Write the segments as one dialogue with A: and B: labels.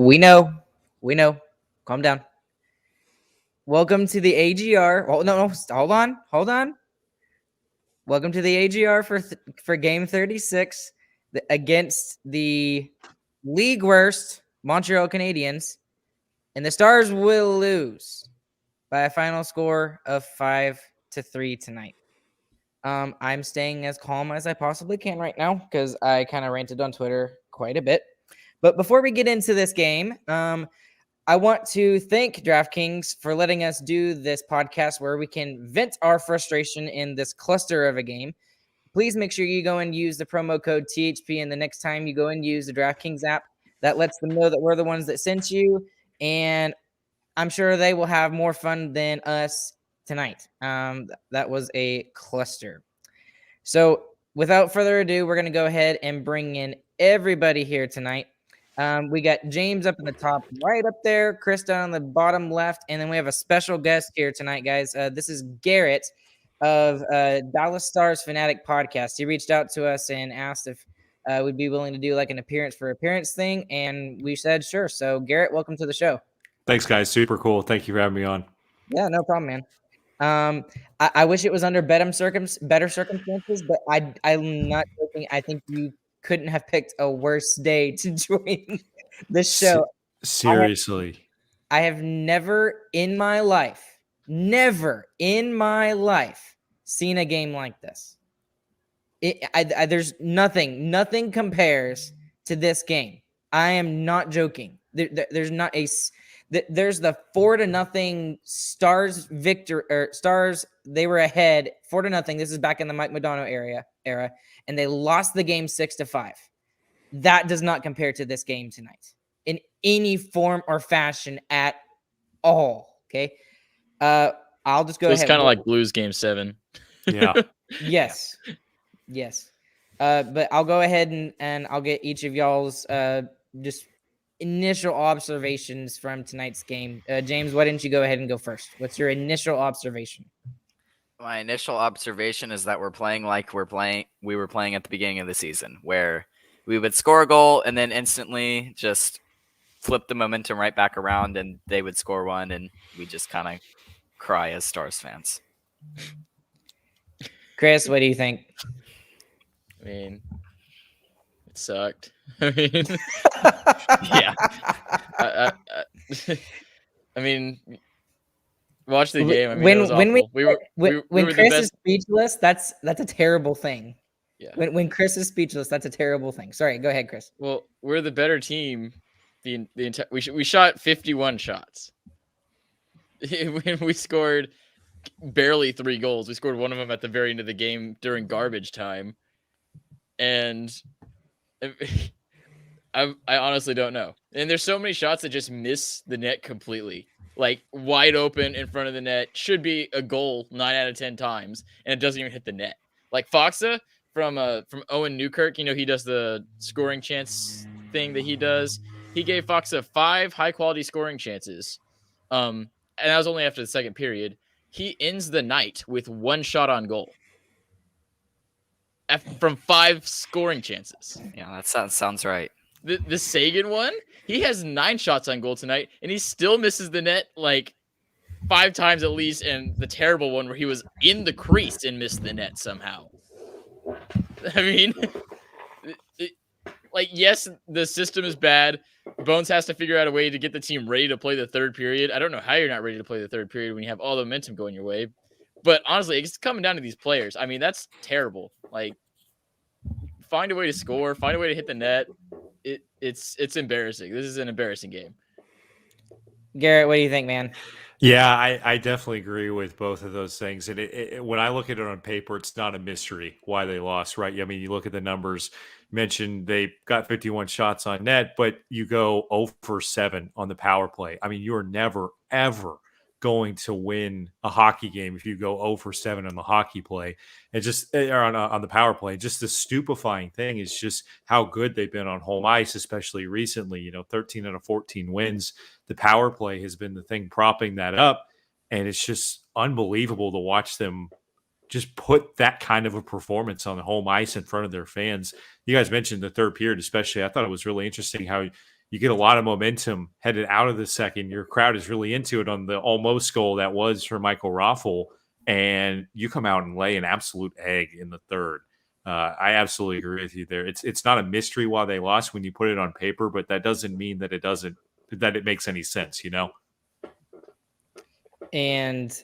A: We know. Calm down. Welcome to the AGR. Oh, no. Hold on. Welcome to the AGR for game 36 against the league worst Montreal Canadiens, and the Stars will lose by a final score of 5-3 tonight. I'm staying as calm as I possibly can right now because I kind of ranted on Twitter quite a bit. But before we get into this game, I want to thank DraftKings for letting us do this podcast where we can vent our frustration in this cluster of a game. Please make sure you go and use the promo code THP, and the next time you go and use the DraftKings app, that lets them know that we're the ones that sent you, and I'm sure they will have more fun than us tonight. That was a cluster. So without further ado, we're going to go ahead and bring in everybody here tonight. We got James up in the top right up there, Chris down on the bottom left, and then we have a special guest here tonight, guys. This is Garrett of Dallas Stars Fanatic Podcast. He reached out to us and asked if we'd be willing to do like an appearance for appearance thing, and we said sure. So Garrett, welcome to the show.
B: Thanks, guys. Super cool. Thank you for having me on.
A: Yeah, no problem, man. I wish it was under better circumstances, but I'm not joking. I think you couldn't have picked a worse day to join this show.
B: Seriously.
A: I have never in my life seen a game like this. There's nothing compares to this game. I am not joking. There's not a. There's the 4-0 Stars victory or Stars. They were ahead 4-0. This is back in the Mike Modano era, and they lost the game 6-5. That does not compare to this game tonight in any form or fashion at all. Okay, I'll just go ahead.
C: It's kind of like Blues Game 7.
B: Yeah.
A: Yes. But I'll go ahead and I'll get each of y'all's just initial observations from tonight's game. James, why didn't you go ahead and go first? What's your initial observation?
D: My initial observation is that we're playing like we were playing at the beginning of the season, where we would score a goal and then instantly just flip the momentum right back around, and they would score one, and we just kind of cry as Stars fans.
A: Chris, what do you think?
C: I mean, it sucked. I mean,
D: Yeah.
C: I mean, watch the game. I mean, it was awful.
A: When Chris is speechless, that's a terrible thing.
C: Yeah.
A: When Chris is speechless, that's a terrible thing. Sorry, go ahead, Chris.
C: Well, we're the better team. The entire we shot 51 shots. We scored barely 3 goals. We scored one of them at the very end of the game during garbage time, and I honestly don't know. And there's so many shots that just miss the net completely, like wide open in front of the net. Should be a goal 9 out of 10 times, and it doesn't even hit the net. Like Foxa from Owen Newkirk, he does the scoring chance thing that he does. He gave Foxa 5 high quality scoring chances, and that was only after the second period. He ends the night with 1 shot on goal from 5 scoring chances.
D: Yeah, that sounds right.
C: The Sagan one, he has 9 shots on goal tonight, and he still misses the net like 5 times at least, and the terrible one where he was in the crease and missed the net somehow. I mean, yes, the system is bad. Bones has to figure out a way to get the team ready to play the third period. I don't know how you're not ready to play the third period when you have all the momentum going your way. But honestly, it's coming down to these players. I mean, that's terrible. Like, find a way to score, find a way to hit the net. It's embarrassing. This is an embarrassing game.
A: Garrett, what do you think, man?
B: Yeah, I definitely agree with both of those things. And when I look at it on paper, it's not a mystery why they lost, right? I mean, you look at the numbers, mentioned they got 51 shots on net, but you go 0 for 7 on the power play. I mean, you're never, ever going to win a hockey game if you go 0 for 7 on the hockey play. And just on the power play. Just the stupefying thing is just how good they've been on home ice, especially recently. 13 out of 14 wins. The power play has been the thing propping that up, and it's just unbelievable to watch them just put that kind of a performance on the home ice in front of their fans. You guys mentioned the third period, especially. I thought it was really interesting how you get a lot of momentum headed out of the second. Your crowd is really into it on the almost goal that was for Michael Raffel, and you come out and lay an absolute egg in the third. I absolutely agree with you there. It's not a mystery why they lost when you put it on paper, but that doesn't mean that it makes any sense, you know?
A: And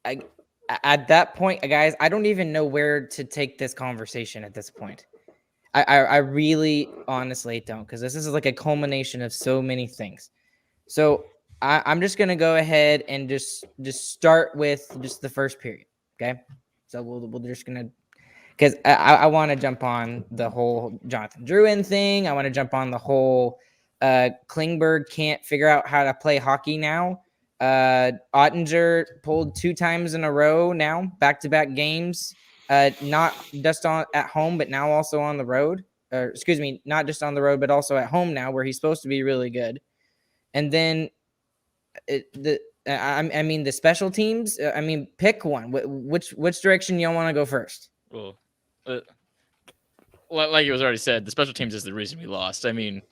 A: at that point, guys, I don't even know where to take this conversation at this point. I really honestly don't, because this is like a culmination of so many things. So I'm just gonna go ahead and just start with just the first period. Okay. So we're just gonna, because I want to jump on the whole Jonathan Drouin thing. I want to jump on the whole Klingberg can't figure out how to play hockey now. Ottinger pulled 2 times in a row now, back-to-back games, not just at home, but now also on the road. Or excuse me, not just on the road, but also at home now, where he's supposed to be really good. And then the special teams. Pick one. Which direction y'all want to go first?
C: Well, like it was already said, the special teams is the reason we lost. I mean,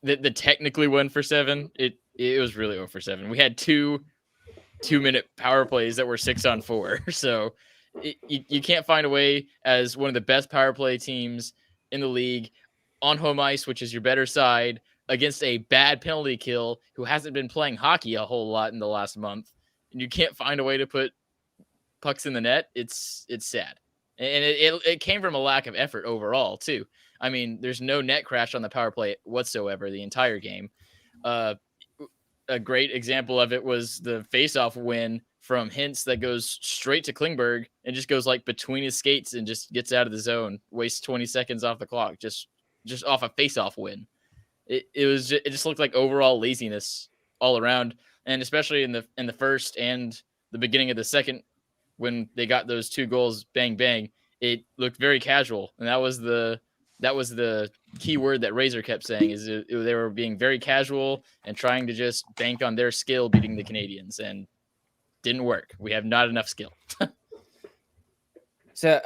C: the technically 1-for-7. It was really 0-for-7. We had 2-minute power plays that were 6-on-4. So you can't find a way as one of the best power play teams in the league on home ice, which is your better side, against a bad penalty kill who hasn't been playing hockey a whole lot in the last month, and you can't find a way to put pucks in the net. It's sad. And it came from a lack of effort overall, too. I mean, there's no net crash on the power play whatsoever the entire game. A great example of it was the faceoff win from Hintz that goes straight to Klingberg and just goes like between his skates and just gets out of the zone, wastes 20 seconds off the clock, just off a faceoff win. It just looked like overall laziness all around, and especially in the first and the beginning of the second, when they got those 2 goals, bang bang, it looked very casual, and that was the key word that Razor kept saying, is they were being very casual and trying to just bank on their skill beating the Canadiens, and didn't work. We have not enough skill.
A: So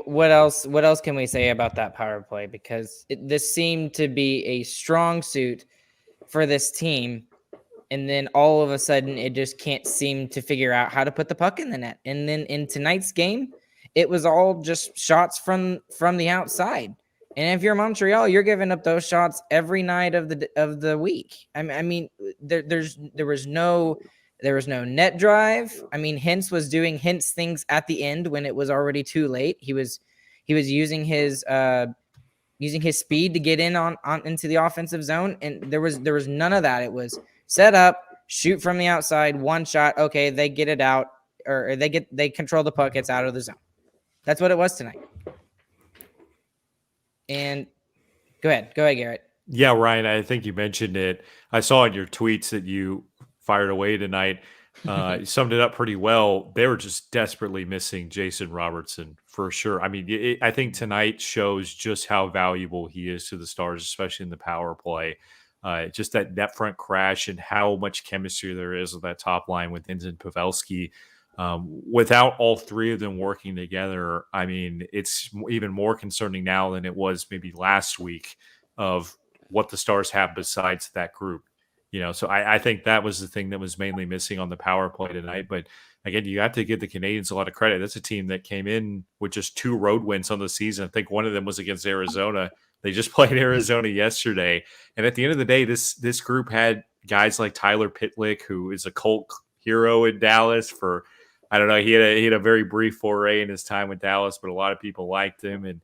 A: what else can we say about that power play? Because this seemed to be a strong suit for this team, and then all of a sudden it just can't seem to figure out how to put the puck in the net. And then in tonight's game, it was all just shots from the outside. And if you're Montreal, you're giving up those shots every night of the week. There was no net drive. I mean, Hintz was doing Hintz things at the end when it was already too late. He was using his speed to get in on into the offensive zone, and there was none of that. It was set up, shoot from the outside, one shot. Okay, they get it out, or they control the puck. It's out of the zone. That's what it was tonight. And go ahead, Garrett.
B: Yeah, Ryan, I think you mentioned it. I saw in your tweets that you fired away tonight. You summed it up pretty well. They were just desperately missing Jason Robertson for sure. I mean, I think tonight shows just how valuable he is to the Stars, especially in the power play. Just that net front crash and how much chemistry there is with that top line with Hintz and Pavelski. Without all 3 of them working together, I mean, it's even more concerning now than it was maybe last week of what the Stars have besides that group. So I think that was the thing that was mainly missing on the power play tonight. But again, you have to give the Canadiens a lot of credit. That's a team that came in with just 2 road wins on the season. I think one of them was against Arizona. They just played Arizona yesterday. And at the end of the day, this group had guys like Tyler Pitlick, who is a cult hero in Dallas for, I don't know, he had a very brief foray in his time with Dallas, but a lot of people liked him. And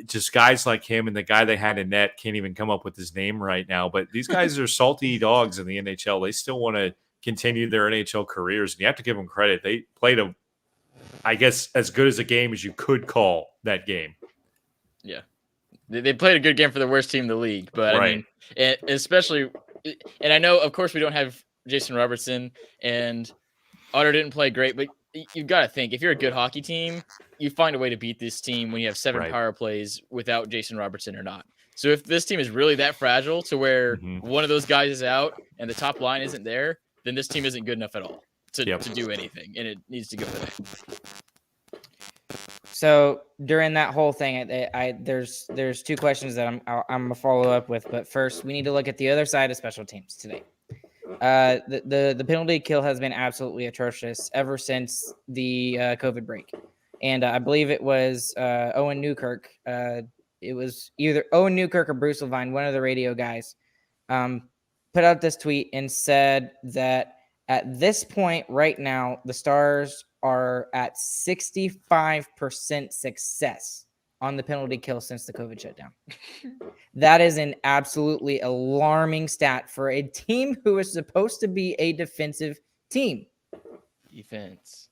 B: just guys like him, and the guy they had in net, can't even come up with his name right now. But these guys are salty dogs in the NHL. They still want to continue their NHL careers, and you have to give them credit. They played I guess, as good as a game as you could call that game.
C: Yeah, they played a good game for the worst team in the league, but
B: right.
C: I mean, especially, and I know, of course, we don't have Jason Robertson, and Otter didn't play great, but you've got to think, if you're a good hockey team, you find a way to beat this team when you have 7 power plays without Jason Robertson or not. So if this team is really that fragile to where one of those guys is out and the top line isn't there, then this team isn't good enough at all to do anything, and it needs to go today.
A: So during that whole thing, there's two questions that I'm gonna follow up with. But first, we need to look at the other side of special teams today. The penalty kill has been absolutely atrocious ever since the COVID break, and I believe it was Owen Newkirk. It was either Owen Newkirk or Bruce Levine, one of the radio guys, put out this tweet and said that at this point right now, the Stars are at 65% success on the penalty kill since the COVID shutdown. That is an absolutely alarming stat for a team who is supposed to be a defensive team.
C: Defense.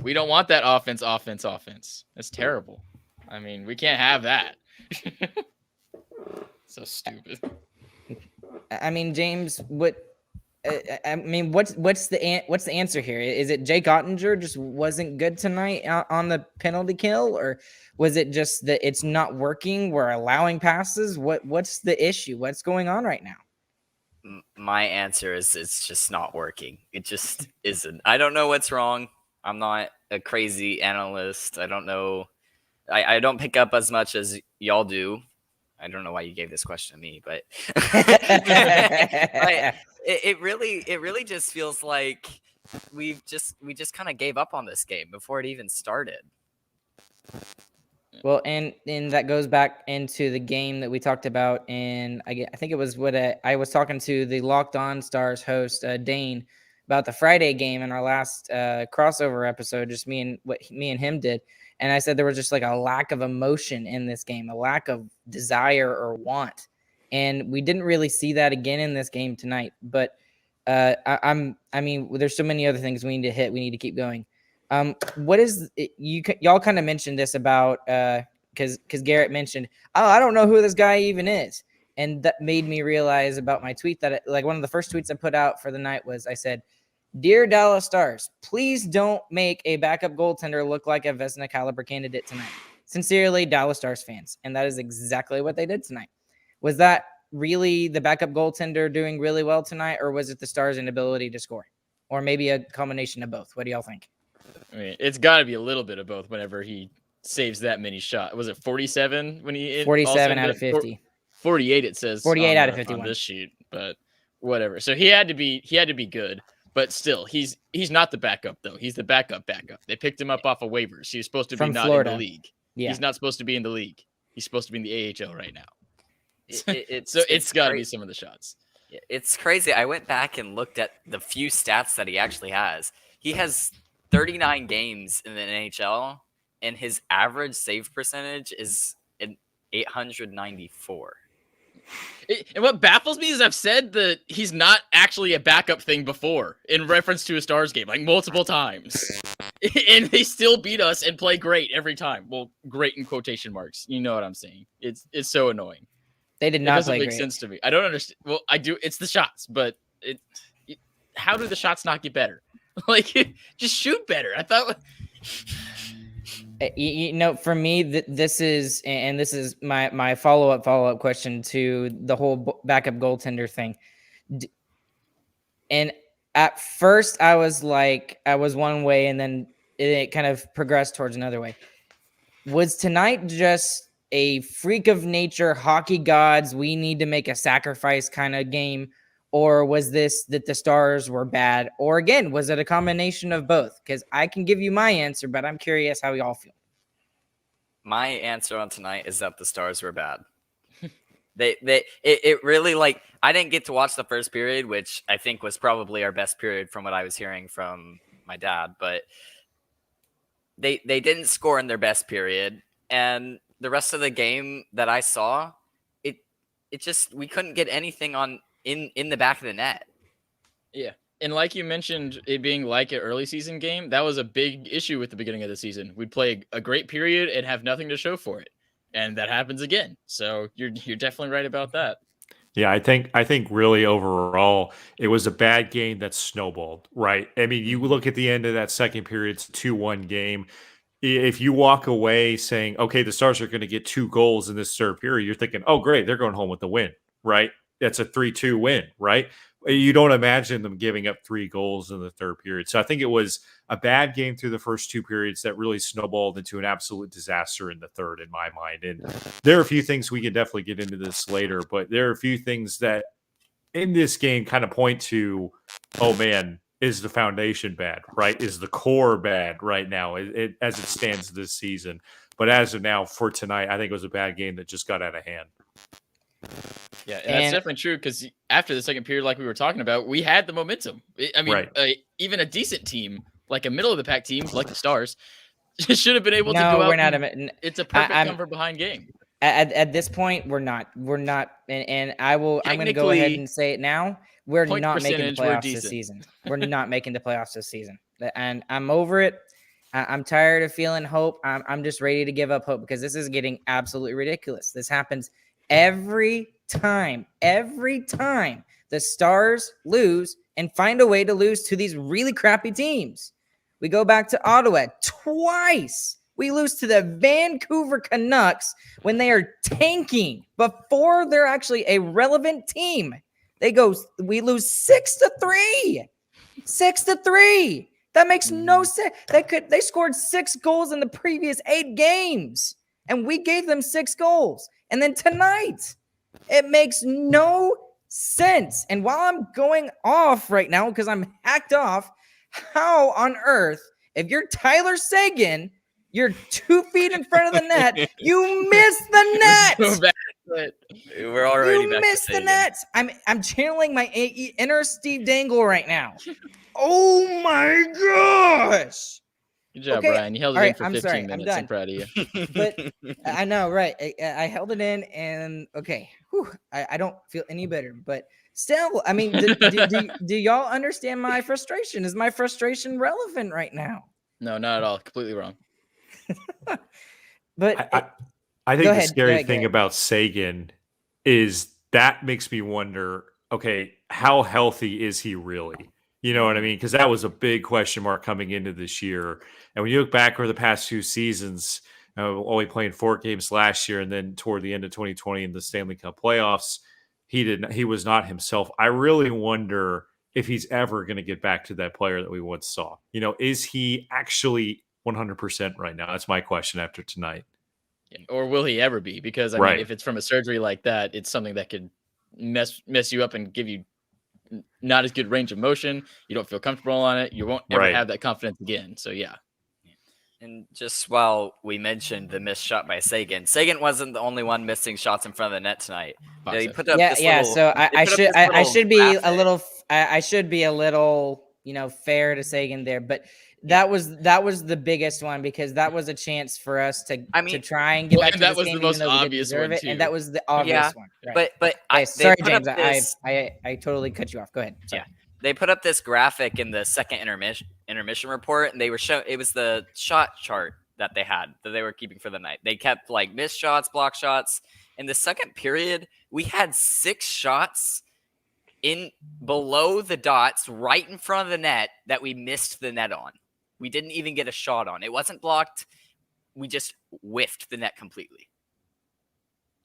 C: We don't want that offense. That's terrible. I mean, we can't have that. So stupid.
A: I mean, James, what's the answer here? Is it Jake Ottinger just wasn't good tonight on the penalty kill, or was it just that it's not working? We're allowing passes. What's the issue? What's going on right now?
D: My answer is it's just not working. It just isn't. I don't know what's wrong. I'm not a crazy analyst. I don't know. I don't pick up as much as y'all do. I don't know why you gave this question to me, but it really just feels like we just kind of gave up on this game before it even started.
A: Well, and that goes back into the game that we talked about, and I think it was I was talking to the Locked On Stars host Dane about the Friday game in our last crossover episode, just what me and him did. And I said there was just like a lack of emotion in this game, a lack of desire or want. And we didn't really see that again in this game tonight. But I mean, there's so many other things we need to hit. We need to keep going. What is y'all kind of mentioned this about because Garrett mentioned, oh, I don't know who this guy even is. And that made me realize about my tweet that like one of the first tweets I put out for the night was I said, "Dear Dallas Stars, please don't make a backup goaltender look like a Vezina caliber candidate tonight. Sincerely, Dallas Stars fans." And that is exactly what they did tonight. Was that really the backup goaltender doing really well tonight, or was it the Stars' inability to score? Or maybe a combination of both? What do y'all think?
C: I mean, it's got to be a little bit of both whenever he saves that many shots. Was it 47 when he
A: 47 out of 50.
C: 48 it says
A: 48 out of 51
C: on this sheet, but whatever. So he had to be good. But still, he's not the backup, though. He's the backup. They picked him up off of waivers. He's supposed to be not Florida. In the league. Yeah. He's not supposed to be in the league. He's supposed to be in the AHL right now. It's got to be some of the shots.
D: It's crazy. I went back and looked at the few stats that he actually has. He has 39 games in the NHL, and his average save percentage is an 894.
C: And what baffles me is I've said that he's not actually a backup thing before in reference to a Stars game, like multiple times. And they still beat us and play great every time. Well, great in quotation marks. You know what I'm saying. It's so annoying.
A: They did not
C: play
A: great.
C: It doesn't make sense to me. I don't understand. Well, I do. It's the shots, but how do the shots not get better? Like, just shoot better. I thought...
A: For me, this is my follow-up question to the whole backup goaltender thing. And at first I was one way, and then it kind of progressed towards another way. Was tonight just a freak of nature, hockey gods, we need to make a sacrifice kind of game? Or was this that the Stars were bad? Or again, was it a combination of both? Because I can give you my answer, but I'm curious how y'all feel.
D: My answer on tonight is that the Stars were bad. It really, like, I didn't get to watch the first period, which I think was probably our best period from what I was hearing from my dad, but they didn't score in their best period. And the rest of the game that I saw, it just, we couldn't get anything on in the back of the net.
C: Yeah. And like you mentioned, it being like an early season game, that was a big issue with the beginning of the season. We'd play a great period and have nothing to show for it. And that happens again. So you're definitely right about that.
B: Yeah, I think really overall, it was a bad game that snowballed, right? I mean, you look at the end of that second period, it's a 2-1 game. If you walk away saying, okay, the Stars are going to get 2 goals in this third period, you're thinking, oh, great, they're going home with the win, right? That's a 3-2 win, right? You don't imagine them giving up 3 goals in the third period. So I think it was a bad game through the first 2 periods that really snowballed into an absolute disaster in the third, in my mind. And there are a few things we can definitely get into this later, but there are a few things that in this game kind of point to, oh man, is the foundation bad, right? Is the core bad right now as it stands this season? But as of now, for tonight, I think it was a bad game that just got out of hand.
C: Yeah, and that's definitely true because after the second period, like we were talking about, we had the momentum. I mean,
B: Right.
C: Even a decent team, like a middle of the pack team, like the Stars, should have been able to
A: No,
C: go out.
A: we're not.
C: It's a perfect come from behind game.
A: At this point, we're not. And I'm going to go ahead and say it now. We're not making the playoffs this season. We're not making the playoffs this season, and I'm over it. I'm tired of feeling hope. I'm just ready to give up hope because this is getting absolutely ridiculous. This happens every time the Stars lose and find a way to lose to these really crappy teams. We go back to Ottawa twice. We lose to the Vancouver Canucks when they are tanking before they're actually a relevant team. We lose 6-3. 6-3. That makes no sense. They scored 6 goals in the previous 8 games, and we gave them 6 goals. And then tonight, it makes no sense. And while I'm going off right now because I'm hacked off, how on earth, if you're Tyler Seguin, you're 2 feet in front of the net, you miss the net.
D: We're already
A: you
D: back
A: missed
D: to
A: the
D: Seguin.
A: net. I'm channeling my inner Steve Dangle right now. Oh my gosh.
C: Good job, Brian. You held it in for 15 minutes. I'm proud of you.
A: But I know, right? I held it in, and okay, I don't feel any better. But still, I mean, do y'all understand my frustration? Is my frustration relevant right now?
C: No, not at all. Completely wrong.
A: But
B: I think the scary thing about Seguin is that makes me wonder, okay, how healthy is he really? You know what I mean? Because that was a big question mark coming into this year. And when you look back over the past 2 seasons, only playing 4 games last year, and then toward the end of 2020 in the Stanley Cup playoffs, he was not himself. I really wonder if he's ever going to get back to that player that we once saw. You know, is he actually 100% right now? That's my question after tonight.
C: Or will he ever be? Because I mean, if it's from a surgery like that, it's something that could mess you up and give you not as good range of motion. You don't feel comfortable on it. You won't ever have that confidence again. So yeah.
D: And just while we mentioned the missed shot by Seguin wasn't the only one missing shots in front of the net tonight. They put up
A: so I should be a little I should be a little, fair to Seguin there, but that was the biggest one because that was a chance for us to try and get back to this game, even though we didn't deserve it, and that was the obvious one. Right.
D: But
A: sorry, James, I totally cut you off. Go ahead. Sorry.
D: Yeah, they put up this graphic in the second intermission report, and they were it was the shot chart that they had that they were keeping for the night. They kept like missed shots, block shots. In the second period, we had 6 shots in below the dots right in front of the net that we missed the net on. We didn't even get a shot on. It wasn't blocked. We just whiffed the net completely.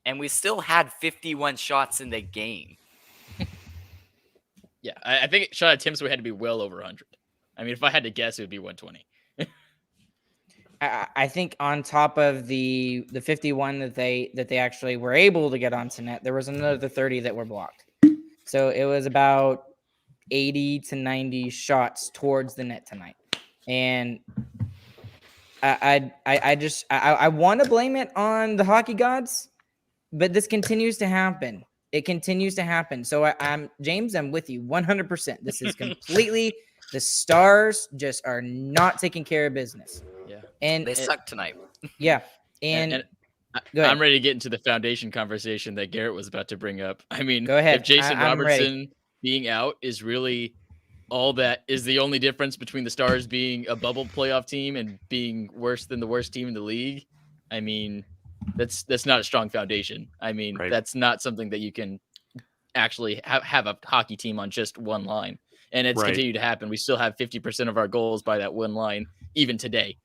D: And we still had 51 shots in the game.
C: Yeah, I think shot attempts we had to be well over 100. I mean, if I had to guess, it would be 120.
A: I think on top of the 51 that they actually were able to get onto net, there was another 30 that were blocked. So it was about 80 to 90 shots towards the net tonight. And I want to blame it on the hockey gods, but this continues to happen. It continues to happen. So I'm James. I'm with you 100%. This is completely the Stars just are not taking care of business.
C: Yeah,
D: and they suck tonight.
A: Yeah, and
C: I'm ready to get into the foundation conversation that Garrett was about to bring up. I mean,
A: go ahead.
C: If Jason Robertson being out is really all that is the only difference between the Stars being a bubble playoff team and being worse than the worst team in the league, I mean, that's not a strong foundation. I mean, that's not something that you can actually have a hockey team on just one line. And it's continued to happen. We still have 50% of our goals by that one line, even today.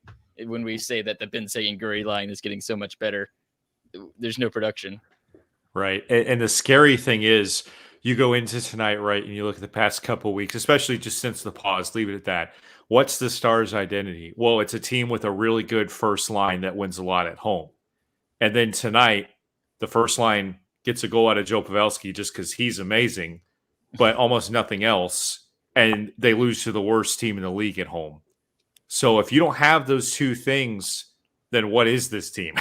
C: When we say that the Ben Seguin Guri line is getting so much better, there's no production.
B: Right. And the scary thing is, you go into tonight, right, and you look at the past couple weeks, especially just since the pause, leave it at that. What's the Stars' identity? Well, it's a team with a really good first line that wins a lot at home. And then tonight, the first line gets a goal out of Joe Pavelski just because he's amazing, but almost nothing else. And they lose to the worst team in the league at home. So if you don't have those two things, then what is this team?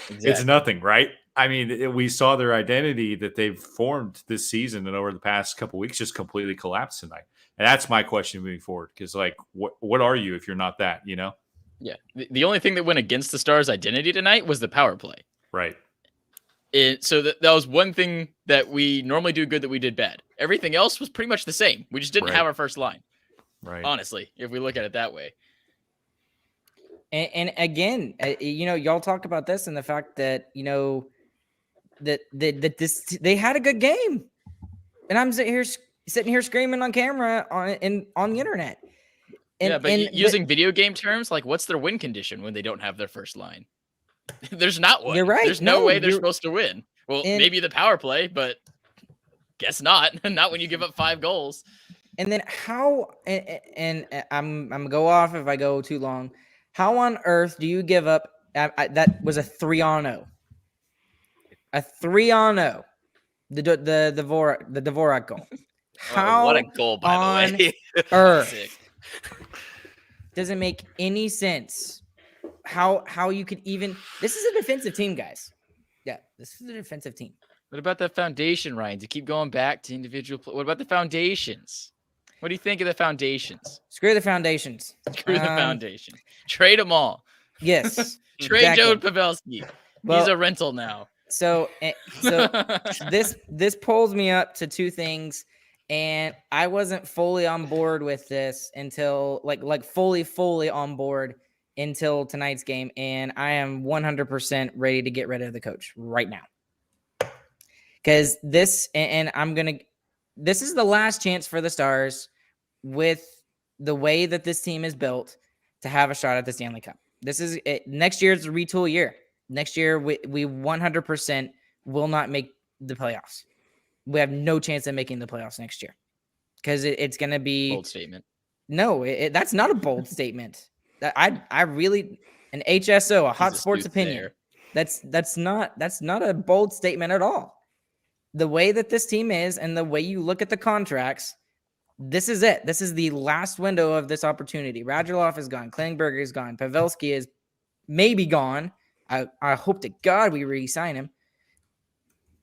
B: It's nothing, right? I mean, we saw their identity that they've formed this season and over the past couple of weeks just completely collapsed tonight. And that's my question moving forward. Because, like, what are you if you're not that, you know?
C: Yeah. The only thing that went against the Stars' identity tonight was the power play.
B: Right.
C: So that was one thing that we normally do good that we did bad. Everything else was pretty much the same. We just didn't have our first line.
B: Right.
C: Honestly, if we look at it that way.
A: And again, you know, y'all talk about this and the fact that, you know, that they had a good game, and I'm sitting here screaming on camera on the internet.
C: Using video game terms, like, what's their win condition when they don't have their first line? There's not one.
A: You're right.
C: There's no way they're supposed to win. Well, maybe the power play, but guess not. Not when you give up 5 goals.
A: And then how? And I'm gonna go off if I go too long. How on earth do you give up? That was a 3-on-0. A 3-on-0. The Dvorak goal. How?
C: What a goal, by the way.
A: Earth doesn't make any sense. How you could even? This is a defensive team, guys. Yeah, this is a defensive team.
C: What about the foundation, Ryan? To keep going back to individual. What about the foundations? What do you think of the foundations?
A: Screw the foundations.
C: Screw the foundations. Trade them all.
A: Yes.
C: Trade Joe Pavelski. Well, he's a rental now.
A: So this pulls me up to 2 things, and I wasn't fully on board with this until like fully on board until tonight's game, and I am 100% ready to get rid of the coach right now. Because this is the last chance for the Stars, with the way that this team is built, to have a shot at the Stanley Cup. This is it. Next year's a retool year. Next year, we 100% will not make the playoffs. We have no chance of making the playoffs next year, because it's going to be
C: bold statement.
A: No, that's not a bold statement. I really an HSO, a hot sports opinion. That's not a bold statement at all. The way that this team is and the way you look at the contracts, this is it. This is the last window of this opportunity. Radulov is gone. Klingberg is gone. Pavelski is maybe gone. I hope to God we re-sign him.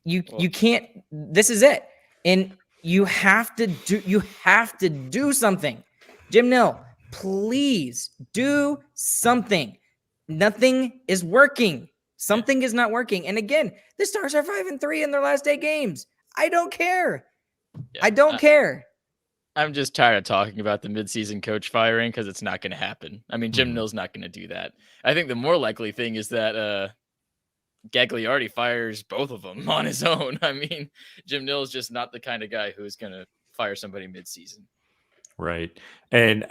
A: You can't. This is it, and you have to do something. Jim Nill, please do something. Nothing is working. Something is not working. And again, the Stars are 5-3 in their last 8 games. I don't care.
C: Yeah,
A: I don't care.
C: I'm just tired of talking about the midseason coach firing, because it's not going to happen. I mean, Jim Nill's not going to do that. I think the more likely thing is that Gagliardi fires both of them on his own. I mean, Jim Nill is just not the kind of guy who's going to fire somebody midseason.
B: Right. And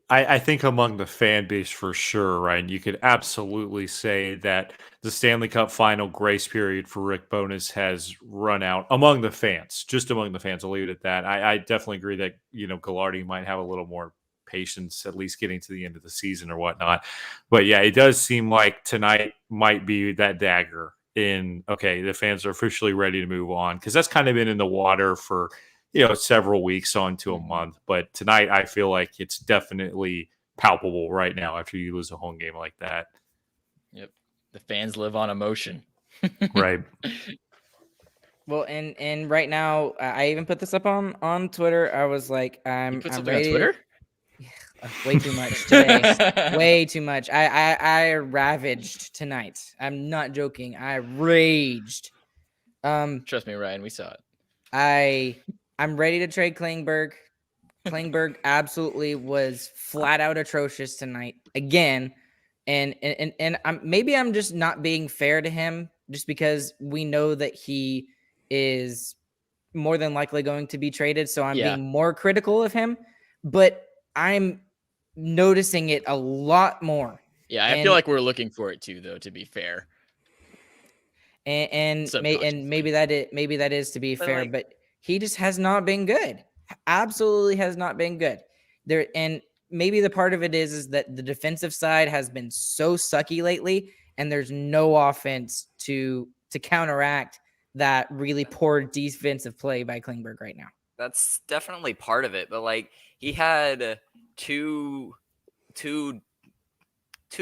B: I think among the fan base for sure, Ryan, you could absolutely say that the Stanley Cup final grace period for Rick Bowness has run out among the fans, just among the fans. I'll leave it at that. I definitely agree that, Ghilardi might have a little more patience, at least getting to the end of the season or whatnot. But yeah, it does seem like tonight might be that dagger in, okay, the fans are officially ready to move on, because that's kind of been in the water for several weeks on to a month. But tonight, I feel like it's definitely palpable right now after you lose a home game like that.
C: Yep. The fans live on emotion.
B: Right.
A: Well, and right now, I even put this up on Twitter. I was like, I'm ready.
C: On Twitter?
A: Way too much today. Way too much. I ravaged tonight. I'm not joking. I raged.
C: Trust me, Ryan, we saw it.
A: I'm ready to trade Klingberg. Klingberg absolutely was flat out atrocious tonight again, and maybe I'm just not being fair to him, just because we know that he is more than likely going to be traded. So I'm being more critical of him, but I'm noticing it a lot more.
C: Yeah, I feel like we're looking for it too, though, to be fair.
A: And maybe that is to be fair, but he just has not been good. Absolutely has not been good. And maybe the part of it is that the defensive side has been so sucky lately, and there's no offense to counteract that really poor defensive play by Klingberg right now.
D: That's definitely part of it, but like he had two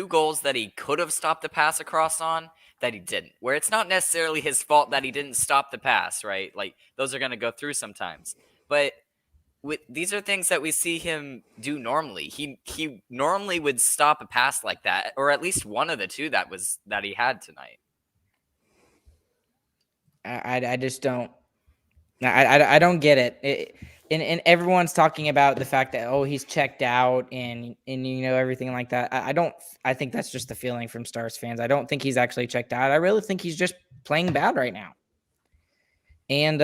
D: goals that he could have stopped the pass across on that he didn't. Where it's not necessarily his fault that he didn't stop the pass, right? Like those are going to go through sometimes. But these are things that we see him do normally. He normally would stop a pass like that, or at least one of the two that he had tonight.
A: I just don't. I don't get it. And everyone's talking about the fact that he's checked out and everything like that. I think that's just the feeling from Stars fans. I don't think he's actually checked out. I really think he's just playing bad right now. And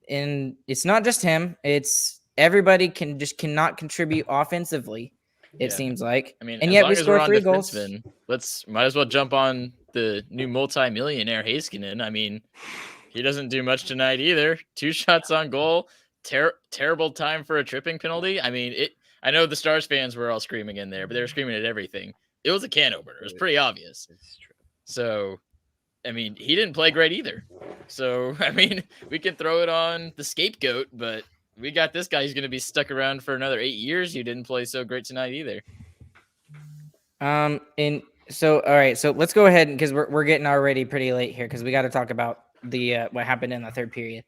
A: it's not just him. It's everybody cannot contribute offensively. It seems like.
C: I mean,
A: and
C: as
A: yet
C: long
A: we
C: as
A: score
C: we're on
A: 3 goals.
C: Might as well jump on the new multi-millionaire Heiskanen. I mean, he doesn't do much tonight either. 2 shots on goal. Terrible time for a tripping penalty. I mean, I know the Stars fans were all screaming in there, but they were screaming at everything. It was a can opener. It was pretty obvious.
D: It's true.
C: So, I mean, he didn't play great either. So, I mean, we can throw it on the scapegoat, but we got this guy who's going to be stuck around for another 8 years. Who didn't play so great tonight either.
A: And so, all right, so let's go ahead because we're getting already pretty late here because we got to talk about the what happened in the third period.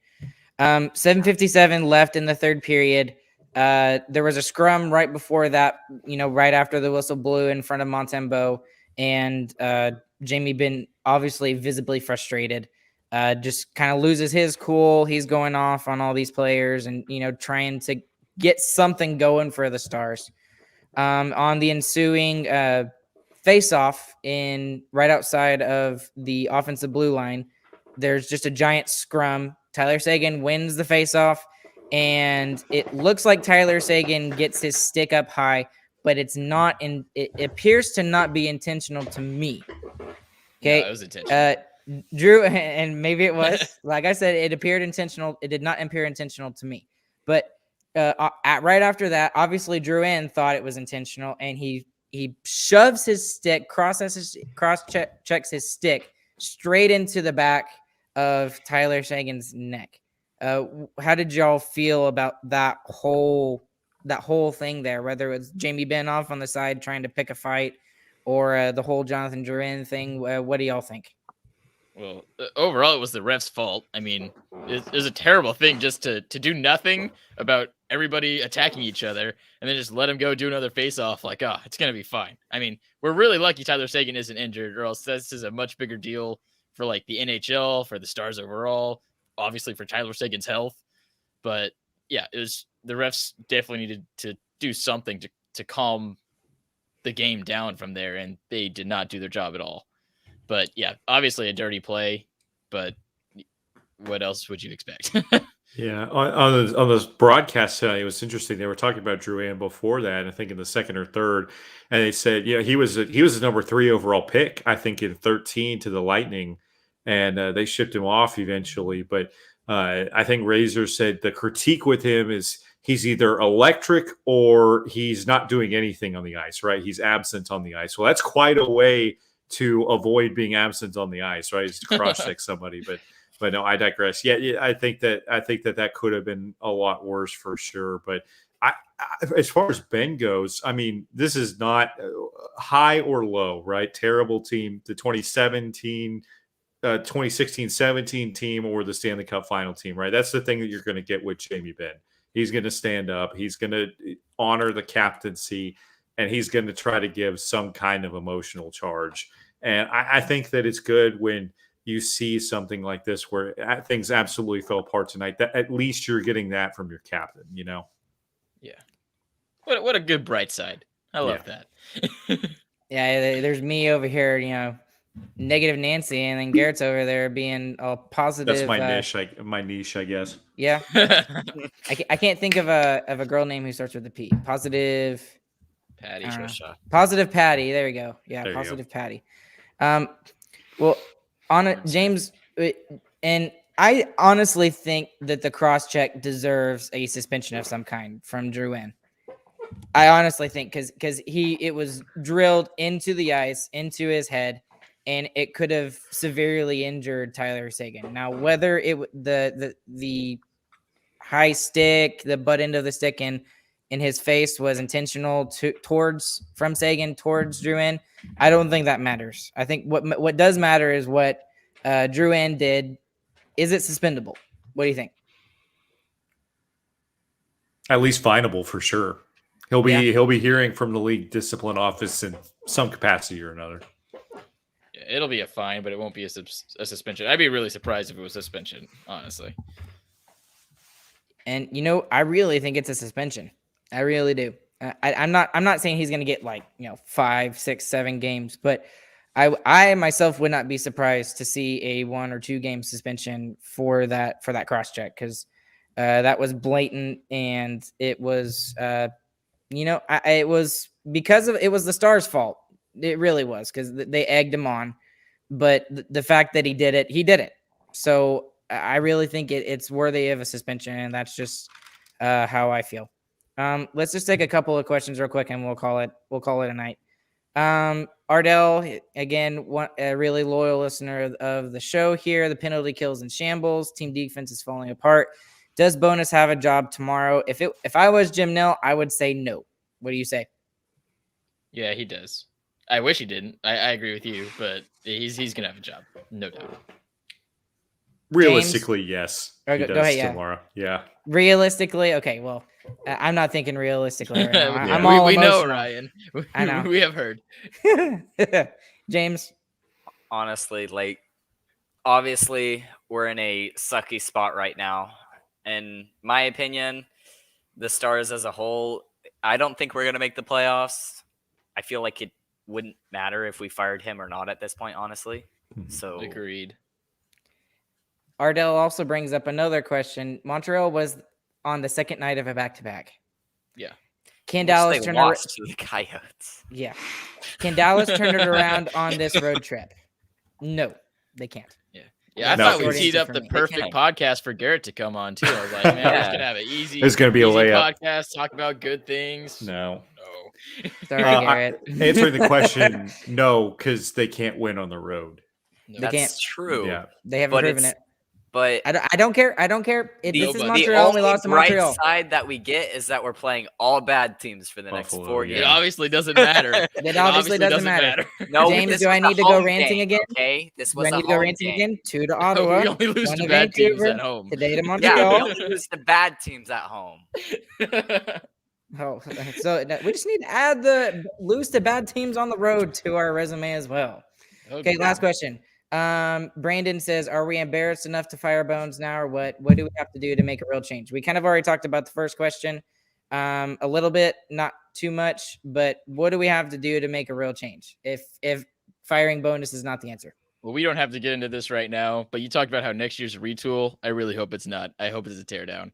A: 7:57 left in the third period. There was a scrum right before that, right after the whistle blew in front of Montembeault, and Jamie Benn obviously visibly frustrated, just kind of loses his cool. He's going off on all these players and, trying to get something going for the Stars. On the ensuing face-off right outside of the offensive blue line, there's just a giant scrum. Tyler Seguin wins the face-off, and it looks like Tyler Seguin gets his stick up high, but it's not it appears to not be intentional to me. Okay.
C: No, it was intentional.
A: Drew, and maybe it was, like I said, it appeared intentional. It did not appear intentional to me, but right after that, obviously Drew N thought it was intentional, and he shoves his stick, cross checks his stick straight into the back of Tyler Seguin's neck. How did y'all feel about that whole thing there? Whether it was Jamie Benn off on the side trying to pick a fight, or the whole Jonathan Drouin thing. What do y'all think?
C: Well, overall, it was the ref's fault. I mean, it was a terrible thing just to do nothing about everybody attacking each other and then just let him go do another face-off like, it's going to be fine. I mean, we're really lucky Tyler Seguin isn't injured, or else this is a much bigger deal for like the NHL, for the Stars overall, obviously for Tyler Seguin's health. But yeah, the refs definitely needed to do something to calm the game down from there, and they did not do their job at all. But yeah, obviously a dirty play, but what else would you expect?
B: Yeah, on this broadcast tonight, it was interesting. They were talking about Drouin before that, I think in the second or third, and they said, he was a number 3 overall pick, I think in 13 to the Lightning, and they shipped him off eventually. But I think Razor said the critique with him is he's either electric or he's not doing anything on the ice, right? He's absent on the ice. Well, that's quite a way to avoid being absent on the ice, right? Is to cross-check somebody, but no, I digress. Yeah, I think that could have been a lot worse for sure. But I, as far as Ben goes, I mean, this is not high or low, right? Terrible team, the 2016-17 team, or the Stanley Cup final team, right? That's the thing that you're going to get with Jamie Benn. He's going to stand up. He's going to honor the captaincy, and he's going to try to give some kind of emotional charge. And I think that it's good when you see something like this where things absolutely fell apart tonight, that at least you're getting that from your captain, Yeah.
C: What a good bright side. I love that.
A: Yeah, there's me over here, negative Nancy, and then Garrett's over there being all positive.
B: That's my niche, I guess.
A: Yeah. I can't think of a girl name who starts with a P. Positive
C: Patty.
D: Trisha.
A: Positive Patty. There we go. Yeah,
B: there
A: positive Patty. Well, on it, James, and I honestly think that the cross check deserves a suspension of some kind from Drouin. I honestly think because it was drilled into the ice, into his head, and it could have severely injured Tyler Seguin. Now, whether the high stick, the butt end of the stick in his face was intentional from Seguin towards Drouin, I don't think that matters. I think what does matter is what Drouin did. Is it suspendable? What do you think?
B: At least finable for sure. He'll be hearing from the league discipline office in some capacity or another.
C: Yeah, it'll be a fine, but it won't be a suspension. I'd be really surprised if it was suspension, honestly.
A: And I really think it's a suspension. I really do. I'm not saying he's going to get 5, 6, 7 games, but I myself would not be surprised to see a 1 or 2 game suspension for that cross check, because that was blatant, and it was it was because it was the Stars' fault. It really was, because they egged him on, but the fact that he did it. So I really think it's worthy of a suspension, and that's just how I feel. Let's just take a couple of questions real quick, and we'll call it a night. Ardell, again, a really loyal listener of the show here. The penalty kills in shambles. Team defense is falling apart. Does Bonus have a job tomorrow? If I was Jim Nill, I would say no. What do you say?
C: Yeah, he does. I wish he didn't. I agree with you, but he's gonna have a job, no doubt.
B: Realistically, yes.
A: Or
B: He
A: go
B: does
A: ahead,
B: tomorrow. Yeah.
A: Realistically, okay. Well, I'm not thinking realistically right now.
B: Yeah.
A: I'm all
C: we know,
A: emotional.
C: Ryan.
A: I know.
C: We have heard.
A: James,
D: Honestly, obviously we're in a sucky spot right now. In my opinion, the Stars as a whole, I don't think we're going to make the playoffs. I feel like it wouldn't matter if we fired him or not at this point, honestly. So
C: Agreed.
A: Ardell also brings up another question. Montreal was on the second night of a back-to-back.
C: Yeah.
A: Can
D: which
A: Dallas
D: they
A: turn
D: lost to the Coyotes.
A: Yeah. Can Dallas turn it around on this road trip? No, they can't.
C: Yeah, I
B: No.
C: thought we
A: Short
C: teed
A: answer
C: up
A: for
C: the
A: me.
C: perfect
D: They
C: podcast for Garrett to come on too. I was like, man, we're just gonna have an easy.
B: It's gonna be a
C: easy
B: layup.
C: podcast. Talk about good things.
B: No.
A: Sorry, Garrett.
B: Answering the question, no, because they can't win on the road.
C: No.
A: They
D: That's
A: can't.
D: true.
B: Yeah.
A: They haven't
D: But
A: proven it.
D: But
A: I don't care. This is
C: Nobody.
A: Montreal. We
D: only
A: lost to
D: bright
A: Montreal.
D: side that we get is that we're playing all bad teams for the next
B: Buffalo,
D: 4
B: yeah.
C: It
D: games.
C: obviously doesn't matter.
A: It obviously doesn't matter.
D: No,
A: James,
D: this
A: do I
D: was a
A: need to go
D: home
A: ranting
D: game,
A: again?
D: Okay, this
A: Do
D: was
A: I
D: a
A: need to go
D: home
A: ranting
D: game.
A: again? 2 to Ottawa.
C: We only lose
A: 1
C: to
A: to
C: bad teams
A: Vancouver,
C: at home.
A: today to
D: Yeah,
A: Montreal.
D: we only lose to bad teams at home.
A: Oh, so we just need to add the lose to bad teams on the road to our resume as well. Okay, last question. Brandon says, "Are we embarrassed enough to fire Bones now, or what? What do we have to do to make a real change?" We kind of already talked about the first question, a little bit, not too much, but what do we have to do to make a real change? If firing Bonus is not the answer.
C: Well, we don't have to get into this right now, but you talked about how next year's retool. I really hope it's not. I hope it's a teardown.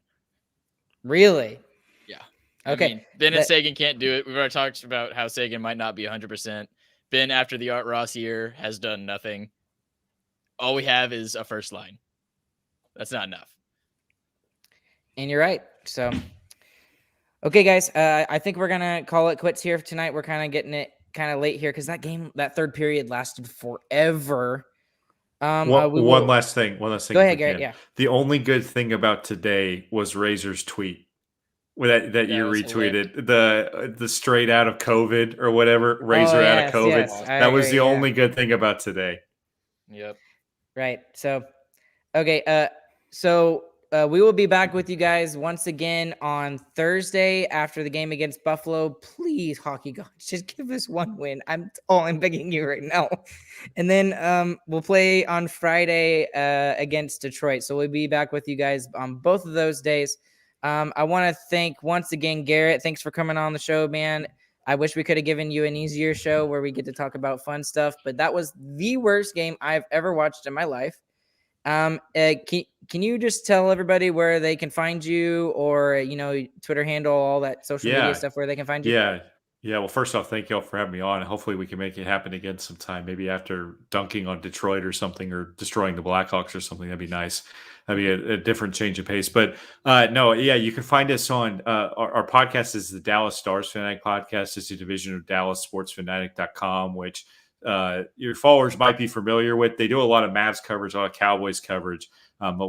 A: Really?
C: Yeah.
A: Okay.
C: I mean, Ben and Seguin can't do it. We've already talked about how Seguin might not be 100%. Ben, after the Art Ross year, has done nothing. All we have is a first line. That's not enough.
A: And you're right. So, okay, guys, I think we're gonna call it quits here tonight. We're kind of getting it kind of late here because that third period lasted forever.
B: One last thing.
A: Go ahead, Garrett. Yeah.
B: The only good thing about today was Razor's tweet that you retweeted, the straight out of COVID or whatever, Razor out of COVID.
A: Yes,
B: that was the only good thing about today.
C: Yep.
A: Right. So, okay. We will be back with you guys once again on Thursday after the game against Buffalo. Please, hockey gods, just give us one win. I'm begging you right now. And then we'll play on Friday against Detroit. So we'll be back with you guys on both of those days. I want to thank once again Garrett. Thanks for coming on the show, man. I wish we could have given you an easier show where we get to talk about fun stuff, but that was the worst game I've ever watched in my life. Can you just tell everybody where they can find you, or Twitter handle, all that social media stuff, where they can find you?
B: Yeah. Yeah, well, first off, thank y'all for having me on. Hopefully, we can make it happen again sometime. Maybe after dunking on Detroit or something, or destroying the Blackhawks or something. That'd be nice. That'd be a different change of pace. But no, yeah, you can find us on our podcast is the Dallas Stars Fanatic Podcast. It's a division of DallasSportsFanatic.com, which your followers might be familiar with. They do a lot of Mavs coverage, a lot of Cowboys coverage. But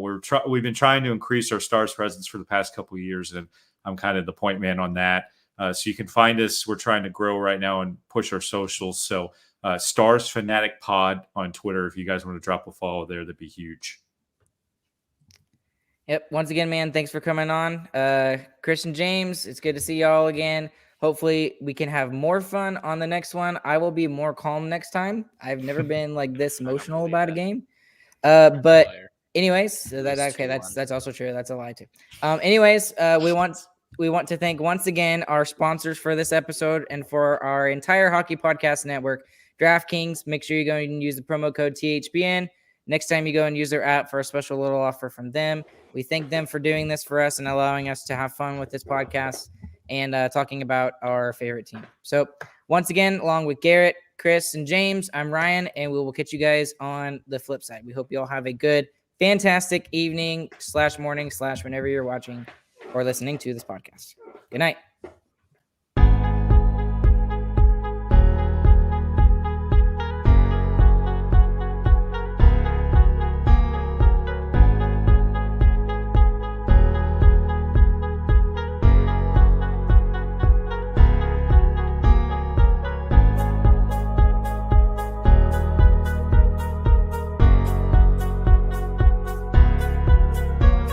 B: we've been trying to increase our Stars presence for the past couple of years, and I'm kind of the point man on that. So you can find us. We're trying to grow right now and push our socials. So Stars Fanatic Pod on Twitter. If you guys want to drop a follow there, that'd be huge.
A: Yep. Once again, man, thanks for coming on. Chris and James, it's good to see y'all again. Hopefully we can have more fun on the next one. I will be more calm next time. I've never been like this emotional about a game. But anyways, so that's also true. That's a lie too. Anyways, we want to thank once again our sponsors for this episode and for our entire Hockey Podcast Network, DraftKings. Make sure you go and use the promo code THBN. Next time you go and use their app for a special little offer from them. We thank them for doing this for us and allowing us to have fun with this podcast and talking about our favorite team. So once again, along with Garrett, Chris, and James, I'm Ryan, and we will catch you guys on the flip side. We hope you all have a good, fantastic evening / morning / whenever you're watching or listening to this podcast. Good night.